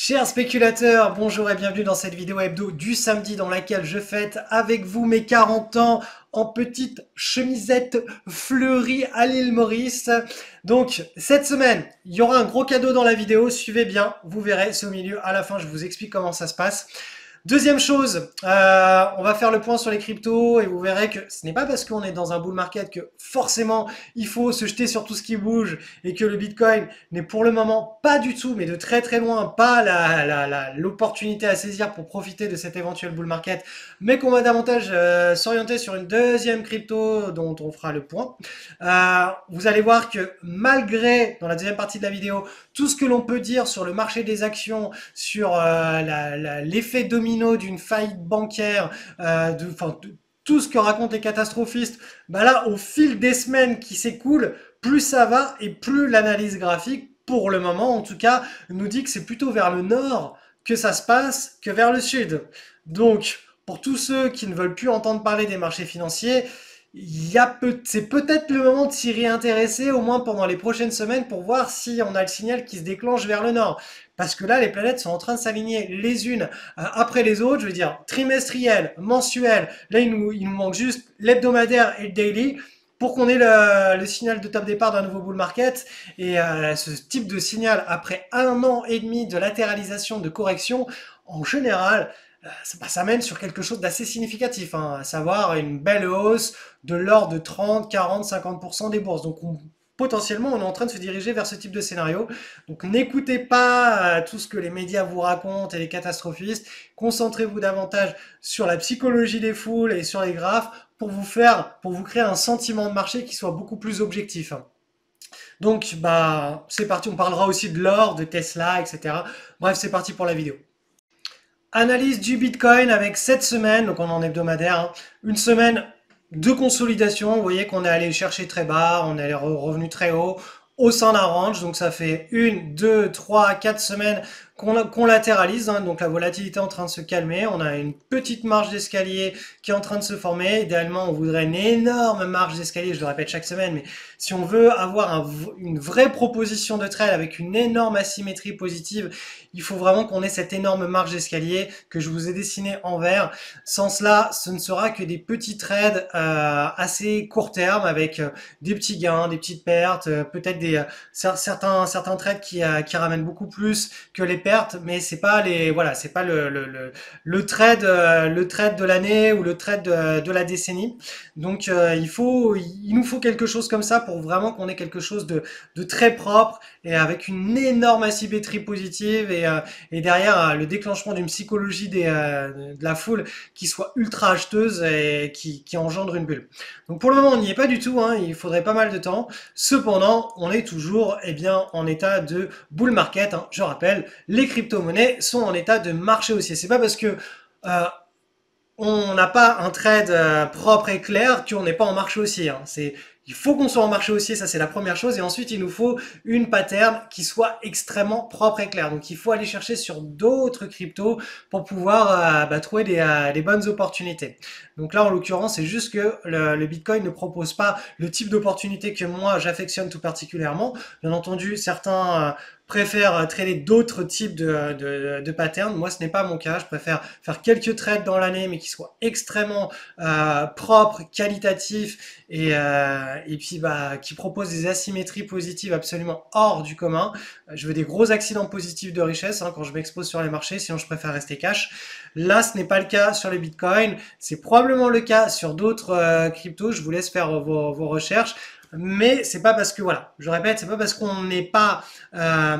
Chers spéculateurs, bonjour et bienvenue dans cette vidéo hebdo du samedi dans laquelle je fête avec vous mes 40 ans en petite chemisette fleurie à l'île Maurice. Donc cette semaine, il y aura un gros cadeau dans la vidéo, suivez bien, vous verrez, c'est au milieu, à la fin je vous explique comment ça se passe. Deuxième chose, on va faire le point sur les cryptos et vous verrez que ce n'est pas parce qu'on est dans un bull market que forcément il faut se jeter sur tout ce qui bouge et que le Bitcoin n'est pour le moment pas du tout, mais de très très loin, pas l'opportunité à saisir pour profiter de cet éventuel bull market, mais qu'on va davantage s'orienter sur une deuxième crypto dont on fera le point. Vous allez voir que malgré, dans la deuxième partie de la vidéo, tout ce que l'on peut dire sur le marché des actions, sur l'effet domino d'une faillite bancaire, tout ce que racontent les catastrophistes, bah là, au fil des semaines qui s'écoulent, plus ça va et plus l'analyse graphique, pour le moment en tout cas, nous dit que c'est plutôt vers le nord que ça se passe que vers le sud. Donc, pour tous ceux qui ne veulent plus entendre parler des marchés financiers, c'est peut-être le moment de s'y réintéresser, au moins pendant les prochaines semaines, pour voir si on a le signal qui se déclenche vers le nord. Parce que là, les planètes sont en train de s'aligner les unes après les autres, je veux dire trimestriel, mensuel. Là, il nous manque juste l'hebdomadaire et le daily pour qu'on ait le signal de top départ d'un nouveau bull market. Et ce type de signal, après 1 an et demi de latéralisation, de correction, en général, ça mène sur quelque chose d'assez significatif, hein, à savoir une belle hausse de l'ordre de 30, 40, 50% des bourses. Donc potentiellement, on est en train de se diriger vers ce type de scénario. Donc n'écoutez pas tout ce que les médias vous racontent et les catastrophistes. Concentrez-vous davantage sur la psychologie des foules et sur les graphes pour vous créer un sentiment de marché qui soit beaucoup plus objectif. Donc, c'est parti. On parlera aussi de l'or, de Tesla, etc. Bref, c'est parti pour la vidéo. Analyse du Bitcoin avec cette semaine, donc on est en hebdomadaire, hein, une semaine de consolidation. Vous voyez qu'on est allé chercher très bas, on est revenu très haut au sein d'un range. Donc ça fait 1, 2, 3, 4 semaines qu'on latéralise, hein, donc la volatilité est en train de se calmer. On a une petite marge d'escalier qui est en train de se former. Idéalement, on voudrait une énorme marge d'escalier, je le répète chaque semaine, mais si on veut avoir une vraie proposition de trade avec une énorme asymétrie positive, il faut vraiment qu'on ait cette énorme marge d'escalier que je vous ai dessiné en vert. Sans cela, ce ne sera que des petits trades assez court terme avec des petits gains, des petites pertes, peut-être certains trades qui ramènent beaucoup plus que les pertes, mais c'est pas c'est pas le trade de l'année ou le trade de la décennie. Donc il nous faut quelque chose comme ça pour vraiment qu'on ait quelque chose de très propre et avec une énorme asymétrie positive et derrière le déclenchement d'une psychologie de la foule qui soit ultra acheteuse et qui engendre une bulle. Donc pour le moment on n'y est pas du tout, hein, il faudrait pas mal de temps. Cependant on est toujours en état de bull market, hein. Je rappelle, les crypto-monnaies sont en état de marché haussier. C'est pas parce que euh, on n'a pas un trade propre et clair qu'on n'est pas en marché haussier, hein. Il faut qu'on soit en marché haussier, ça c'est la première chose, et ensuite il nous faut une pattern qui soit extrêmement propre et claire. Donc il faut aller chercher sur d'autres cryptos pour pouvoir trouver des bonnes opportunités. Donc là en l'occurrence c'est juste que le Bitcoin ne propose pas le type d'opportunité que moi j'affectionne tout particulièrement. Bien entendu certains préfèrent trader d'autres types de patterns. Moi, ce n'est pas mon cas. Je préfère faire quelques trades dans l'année, mais qui soient extrêmement propres, qualitatifs et puis qui proposent des asymétries positives absolument hors du commun. Je veux des gros accidents positifs de richesse quand je m'expose sur les marchés, sinon je préfère rester cash. Là, ce n'est pas le cas sur les bitcoins. C'est probablement le cas sur d'autres cryptos. Je vous laisse faire vos recherches. Mais c'est pas parce que je répète, c'est pas parce qu'on n'est pas,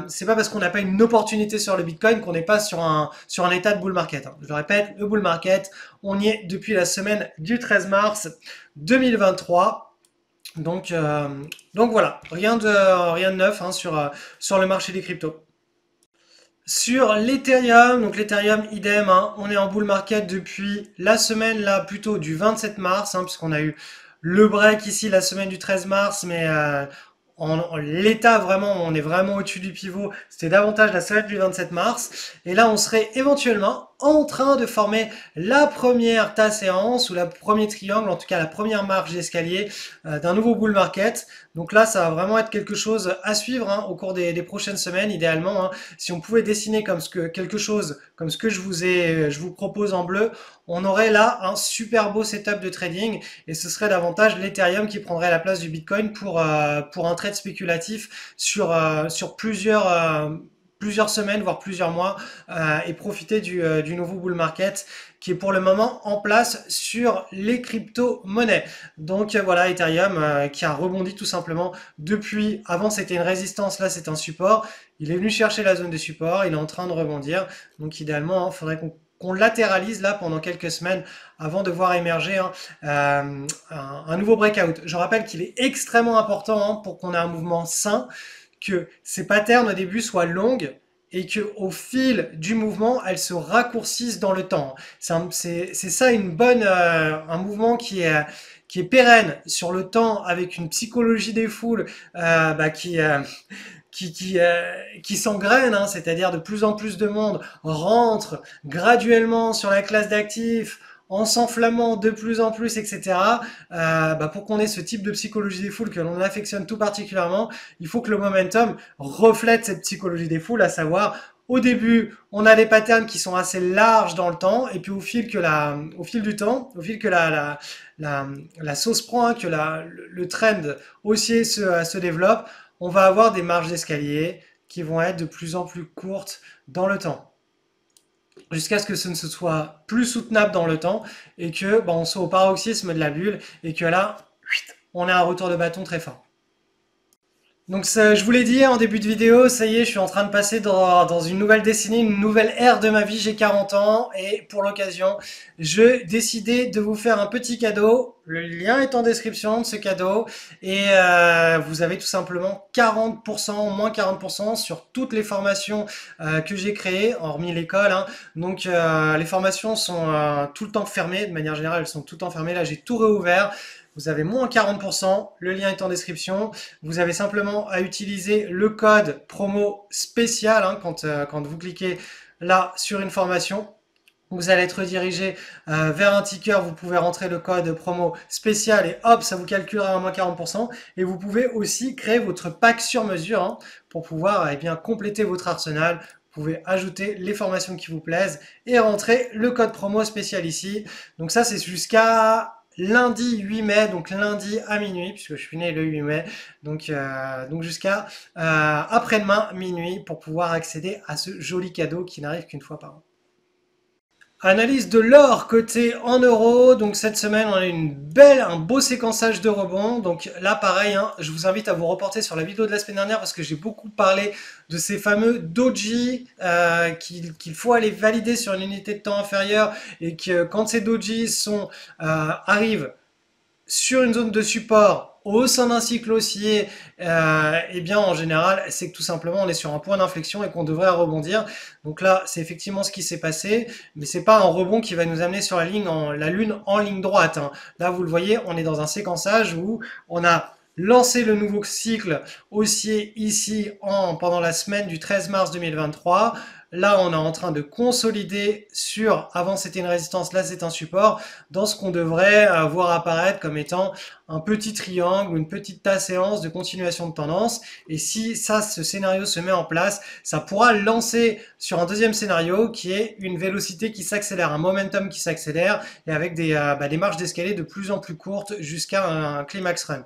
c'est pas parce qu'on n'a pas une opportunité sur le Bitcoin qu'on n'est pas sur un état de bull market, hein. Je le répète, le bull market, on y est depuis la semaine du 13 mars 2023. Donc voilà, rien de neuf, hein, sur le marché des cryptos. Sur l'Ethereum, donc l'Ethereum idem, hein, on est en bull market depuis la semaine là plutôt du 27 mars, hein, puisqu'on a eu le break ici la semaine du 13 mars, mais l'état vraiment, on est vraiment au-dessus du pivot, c'était davantage la semaine du 27 mars, et là on serait éventuellement en train de former la première séance ou la premier triangle, en tout cas la première marche d'escalier d'un nouveau bull market. Donc là, ça va vraiment être quelque chose à suivre hein, au cours des prochaines semaines, idéalement. Hein. Si on pouvait dessiner comme quelque chose comme ce que je vous propose en bleu, on aurait là un super beau setup de trading et ce serait davantage l'Ethereum qui prendrait la place du Bitcoin pour un trade spéculatif sur plusieurs semaines, voire plusieurs mois, et profiter du nouveau bull market qui est pour le moment en place sur les crypto-monnaies. Donc voilà, Ethereum qui a rebondi tout simplement depuis, avant c'était une résistance, là c'est un support. Il est venu chercher la zone de support, il est en train de rebondir. Donc idéalement, il faudrait qu'on latéralise là pendant quelques semaines avant de voir émerger un nouveau breakout. Je rappelle qu'il est extrêmement important hein, pour qu'on ait un mouvement sain, que ces patterns au début soient longues et que au fil du mouvement, elles se raccourcissent dans le temps. C'est ça un mouvement qui est pérenne sur le temps avec une psychologie des foules qui s'engraine, hein, c'est-à-dire de plus en plus de monde rentre graduellement sur la classe d'actifs en s'enflammant de plus en plus, etc. Pour qu'on ait ce type de psychologie des foules que l'on affectionne tout particulièrement, il faut que le momentum reflète cette psychologie des foules, à savoir au début, on a des patterns qui sont assez larges dans le temps, et puis au fil du temps, au fil que la sauce prend, hein, que le trend haussier se développe, on va avoir des marges d'escalier qui vont être de plus en plus courtes dans le temps. Jusqu'à ce que ce ne soit plus soutenable dans le temps et que on soit au paroxysme de la bulle et que là, on ait un retour de bâton très fort. Donc je vous l'ai dit en début de vidéo, ça y est, je suis en train de passer dans une nouvelle décennie, une nouvelle ère de ma vie, j'ai 40 ans et pour l'occasion, je décidais de vous faire un petit cadeau. Le lien est en description de ce cadeau et vous avez tout simplement 40%, moins 40% sur toutes les formations que j'ai créées, hormis l'école. Hein. Donc les formations sont tout le temps fermées, de manière générale elles sont tout le temps fermées, là j'ai tout réouvert. Vous avez moins 40%, le lien est en description. Vous avez simplement à utiliser le code promo spécial hein, quand vous cliquez là sur une formation. Vous allez être redirigé vers un ticker, vous pouvez rentrer le code promo spécial et hop, ça vous calculera à moins 40%. Et vous pouvez aussi créer votre pack sur mesure hein, pour pouvoir bien compléter votre arsenal. Vous pouvez ajouter les formations qui vous plaisent et rentrer le code promo spécial ici. Donc ça, c'est jusqu'à lundi 8 mai, donc lundi à minuit, puisque je suis né le 8 mai, donc jusqu'à après-demain minuit pour pouvoir accéder à ce joli cadeau qui n'arrive qu'une fois par an. Analyse de l'or coté en euros. Donc cette semaine, on a un beau séquençage de rebonds. Donc là, pareil, hein, je vous invite à vous reporter sur la vidéo de la semaine dernière parce que j'ai beaucoup parlé de ces fameux doji qu'il faut aller valider sur une unité de temps inférieure et que quand ces doji arrivent sur une zone de support au sein d'un cycle haussier, eh bien en général, c'est que tout simplement on est sur un point d'inflexion et qu'on devrait rebondir. Donc là, c'est effectivement ce qui s'est passé, mais c'est pas un rebond qui va nous amener sur la lune en ligne droite. Hein. Là, vous le voyez, on est dans un séquençage où on a lancé le nouveau cycle haussier ici pendant la semaine du 13 mars 2023. Là, on est en train de consolider avant c'était une résistance, là c'est un support, dans ce qu'on devrait voir apparaître comme étant un petit triangle ou une petite séance de continuation de tendance. Et si ce scénario se met en place, ça pourra lancer sur un deuxième scénario qui est une vélocité qui s'accélère, un momentum qui s'accélère et avec des marges d'escalier de plus en plus courtes jusqu'à un climax run.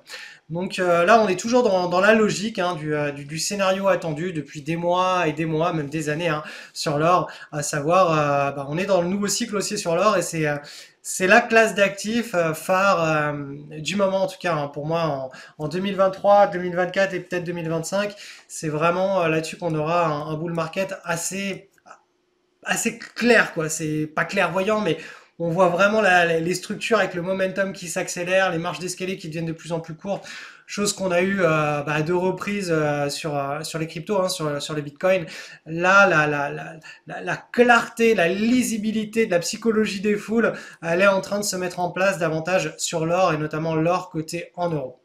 Donc là, on est toujours dans la logique hein, du scénario attendu depuis des mois et des mois, même des années hein, sur l'or, à savoir, on est dans le nouveau cycle haussier sur l'or et c'est la classe d'actifs phare du moment en tout cas hein, pour moi en 2023, 2024 et peut-être 2025. C'est vraiment là-dessus qu'on aura un bull market assez clair quoi. C'est pas clairvoyant mais on voit vraiment les structures avec le momentum qui s'accélère, les marges d'escalier qui deviennent de plus en plus courtes, chose qu'on a eu à deux reprises sur les cryptos, hein, sur les bitcoins. Là, la clarté, la lisibilité de la psychologie des foules, elle est en train de se mettre en place davantage sur l'or et notamment l'or coté en euros.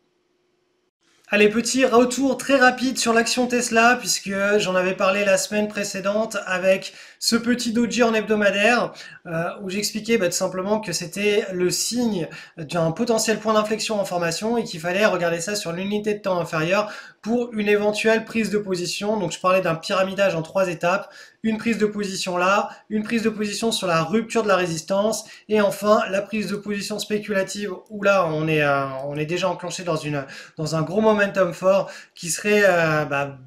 Allez, petit retour très rapide sur l'action Tesla, puisque j'en avais parlé la semaine précédente avec ce petit doji en hebdomadaire, où j'expliquais tout simplement que c'était le signe d'un potentiel point d'inflexion en formation et qu'il fallait regarder ça sur l'unité de temps inférieure pour une éventuelle prise de position. Donc je parlais d'un pyramidage en 3 étapes, une prise de position là, une prise de position sur la rupture de la résistance, et enfin la prise de position spéculative où là on est déjà enclenché dans un gros momentum fort qui serait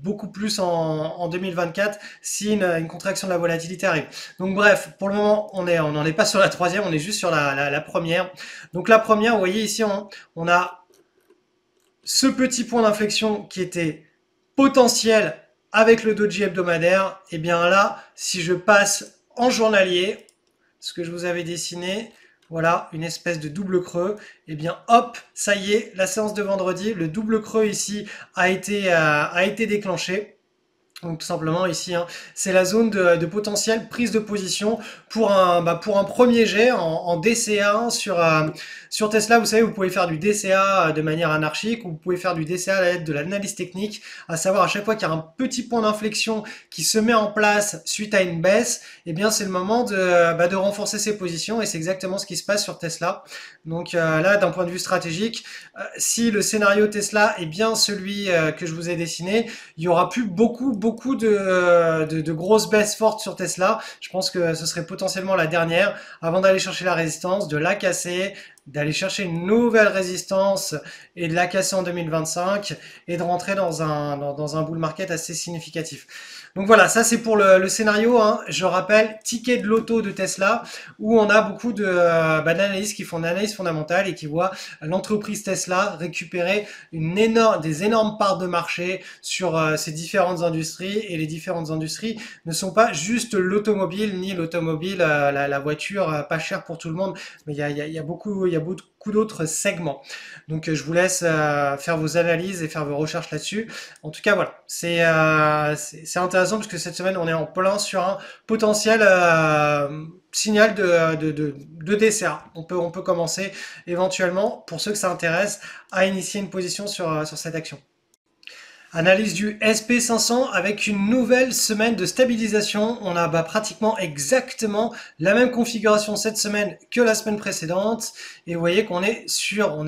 beaucoup plus en 2024 si une contraction de la volatilité arrive. Donc bref, pour le moment on n'en est pas sur la troisième, on est juste sur la première. Donc la première, vous voyez ici on a ce petit point d'inflexion qui était potentiel avec le doji hebdomadaire. Et bien là, si je passe en journalier, ce que je vous avais dessiné, voilà, une espèce de double creux, et bien hop, ça y est, la séance de vendredi, le double creux ici a été déclenché. Donc tout simplement ici, c'est la zone de potentielle prise de position pour un premier jet en DCA sur Tesla. Vous savez, vous pouvez faire du DCA de manière anarchique ou vous pouvez faire du DCA à l'aide de l'analyse technique, à savoir à chaque fois qu'il y a un petit point d'inflexion qui se met en place suite à une baisse, et bien c'est le moment de renforcer ses positions et c'est exactement ce qui se passe sur Tesla. Donc là, d'un point de vue stratégique, si le scénario Tesla est bien celui que je vous ai dessiné, il y aura plus beaucoup de grosses baisses fortes sur Tesla. Je pense que ce serait potentiellement la dernière avant d'aller chercher la résistance, de la casser, d'aller chercher une nouvelle résistance et de la casser en 2025 et de rentrer dans un bull market assez significatif. Donc voilà, ça c'est pour le scénario, je rappelle, ticket de loto de Tesla, où on a beaucoup d'analystes qui font de l'analyse fondamentale et qui voient l'entreprise Tesla récupérer des énormes parts de marché sur ces différentes industries, et les différentes industries ne sont pas juste l'automobile, ni l'automobile, la voiture pas chère pour tout le monde, mais il y a beaucoup d'autres segments. Donc je vous laisse faire vos analyses et faire vos recherches là-dessus. En tout cas, voilà, c'est intéressant parce que cette semaine, on est en plein sur un potentiel signal de DCA. On peut commencer éventuellement, pour ceux que ça intéresse, à initier une position sur cette action. Analyse du SP500 avec une nouvelle semaine de stabilisation. On a pratiquement exactement la même configuration cette semaine que la semaine précédente. Et vous voyez qu'on est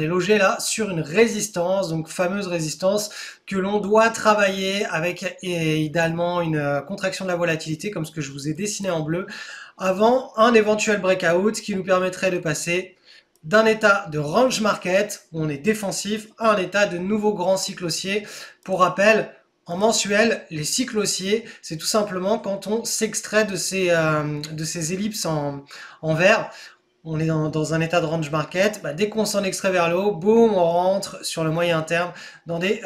logé là sur une résistance, donc fameuse résistance que l'on doit travailler avec idéalement une contraction de la volatilité comme ce que je vous ai dessiné en bleu avant un éventuel breakout qui nous permettrait de passer d'un état de range market, où on est défensif, à un état de nouveau grand cycle haussier. Pour rappel, en mensuel, les cycles haussiers, c'est tout simplement quand on s'extrait de ces ellipses en vert. On est dans un état de range market, dès qu'on s'en extrait vers le haut, boum, on rentre sur le moyen terme dans des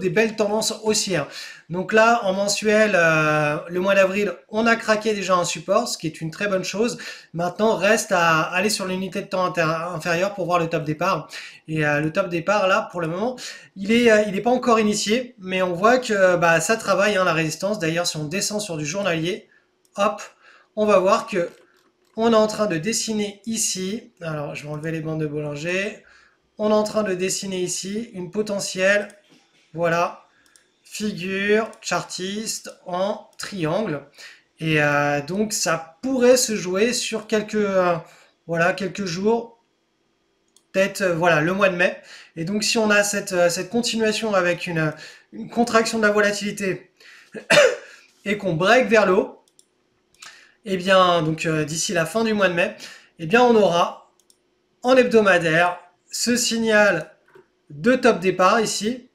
belles tendances haussières. Donc là, en mensuel, le mois d'avril, on a craqué déjà un support, ce qui est une très bonne chose. Maintenant, reste à aller sur l'unité de temps inférieure pour voir le top départ. Et le top départ, là, pour le moment, il est pas encore initié, mais on voit que ça travaille, la résistance. D'ailleurs, si on descend sur du journalier, hop, on va voir que on est en train de dessiner ici, alors je vais enlever les bandes de Bollinger, on est en train de dessiner ici une potentielle, voilà, figure chartiste en triangle. Et donc ça pourrait se jouer sur quelques jours, peut-être le mois de mai. Et donc si on a cette continuation avec une contraction de la volatilité et qu'on break vers le haut, et bien donc d'ici la fin du mois de mai, et bien on aura en hebdomadaire ce signal de top départ ici,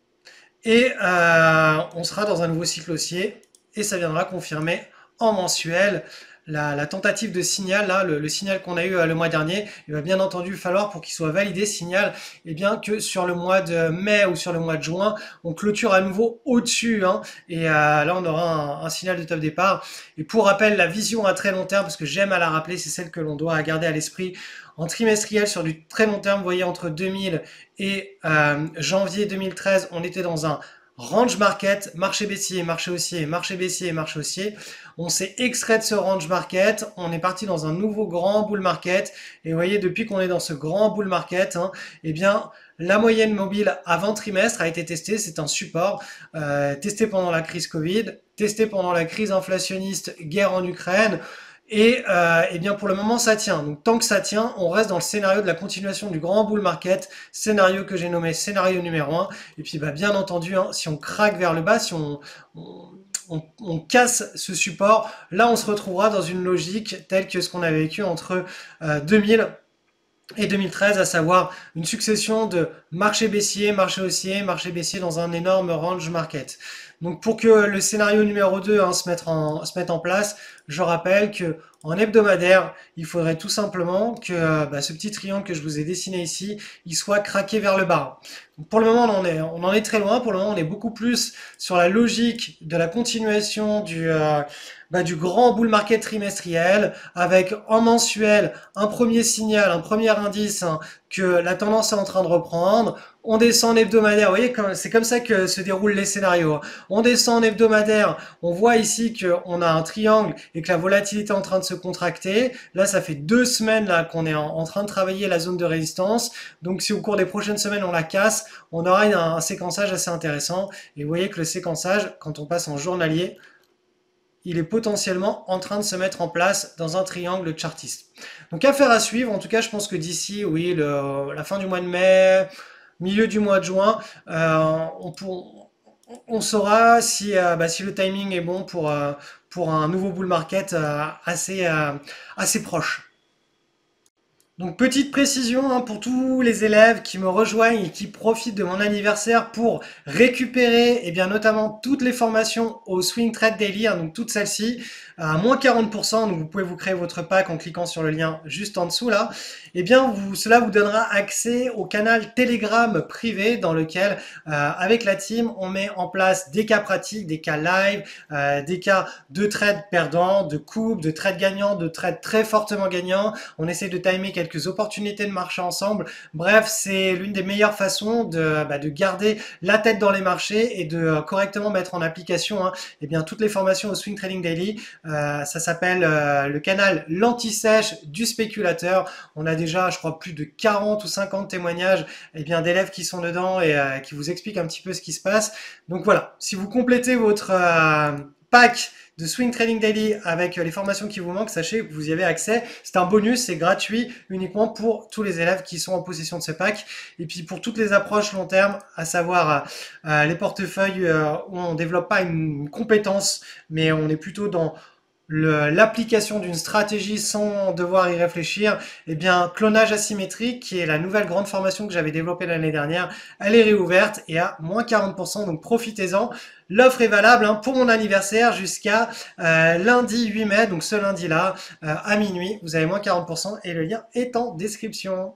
et on sera dans un nouveau cycle haussier, et ça viendra confirmer en mensuel la tentative de signal, là, le signal qu'on a eu le mois dernier. Il va bien entendu falloir, pour qu'il soit validé ce signal, et bien que sur le mois de mai ou sur le mois de juin, on clôture à nouveau au-dessus, et là on aura un signal de top départ. Et pour rappel, la vision à très long terme, parce que j'aime à la rappeler, c'est celle que l'on doit garder à l'esprit. En trimestriel, sur du très long terme, vous voyez, entre 2000 et janvier 2013, on était dans un range market, marché baissier, marché haussier, marché baissier, marché haussier. On s'est extrait de ce range market, on est parti dans un nouveau grand bull market. Et vous voyez, depuis qu'on est dans ce grand bull market, eh bien, La moyenne mobile avant trimestre a été testée, c'est un support testé pendant la crise Covid, testé pendant la crise inflationniste, guerre en Ukraine. Et bien pour le moment ça tient. Donc tant que ça tient, on reste dans le scénario de la continuation du grand bull market, scénario que j'ai nommé scénario numéro 1. Et puis bah, bien entendu, hein, si on craque vers le bas, si on casse ce support, là on se retrouvera dans une logique telle que ce qu'on avait vécu entre 2000 et 2013, à savoir une succession de marchés baissiers, marchés haussiers, marchés baissiers dans un énorme range market. Donc pour que le scénario numéro 2 hein, se mette en place, je rappelle que en hebdomadaire, il faudrait tout simplement que bah, ce petit triangle que je vous ai dessiné ici, il soit craqué vers le bas. Donc pour le moment, on en est très loin. Pour le moment, on est beaucoup plus sur la logique de la continuation du grand bull market trimestriel, avec en mensuel un premier signal, un premier indice hein, que la tendance est en train de reprendre. On descend en hebdomadaire, vous voyez, c'est comme ça que se déroulent les scénarios. Hein. On descend en hebdomadaire, on voit ici qu'on a un triangle et que la volatilité est en train de se contracter. Là, ça fait 2 semaines là qu'on est en train de travailler la zone de résistance. Donc si au cours des prochaines semaines on la casse, on aura un séquençage assez intéressant. Et vous voyez que le séquençage, quand on passe en journalier, il est potentiellement en train de se mettre en place dans un triangle chartiste. Donc affaire à suivre, en tout cas je pense que d'ici, oui, la fin du mois de mai, milieu du mois de juin, on saura si, si le timing est bon pour un nouveau bull market assez proche. Donc petite précision hein, pour tous les élèves qui me rejoignent et qui profitent de mon anniversaire pour récupérer notamment toutes les formations au Swing Trade Daily, hein, donc toutes celles-ci, à moins 40%, donc vous pouvez vous créer votre pack en cliquant sur le lien juste en dessous là, cela vous donnera accès au canal Telegram privé dans lequel, avec la team, on met en place des cas pratiques, des cas live, des cas de trades perdants, de coupes, de trades gagnants, de trades très fortement gagnants. On essaie de timer quelques opportunités de marché ensemble. Bref, c'est l'une des meilleures façons de garder la tête dans les marchés et de correctement mettre en application toutes les formations au Swing Trading Daily. Ça s'appelle le canal l'anti-sèche du spéculateur. On a déjà, je crois, plus de 40 ou 50 témoignages d'élèves qui sont dedans et qui vous expliquent un petit peu ce qui se passe. Donc voilà, si vous complétez votre pack de Swing Trading Daily avec les formations qui vous manquent, sachez que vous y avez accès. C'est un bonus, c'est gratuit uniquement pour tous les élèves qui sont en possession de ce pack. Et puis pour toutes les approches long terme, à savoir les portefeuilles où on ne développe pas une compétence, mais on est plutôt dans l'application d'une stratégie sans devoir y réfléchir, clonage asymétrique, qui est la nouvelle grande formation que j'avais développée l'année dernière, elle est réouverte et à moins 40%, donc profitez-en. L'offre est valable pour mon anniversaire jusqu'à lundi 8 mai, donc ce lundi-là, à minuit, vous avez moins 40% et le lien est en description.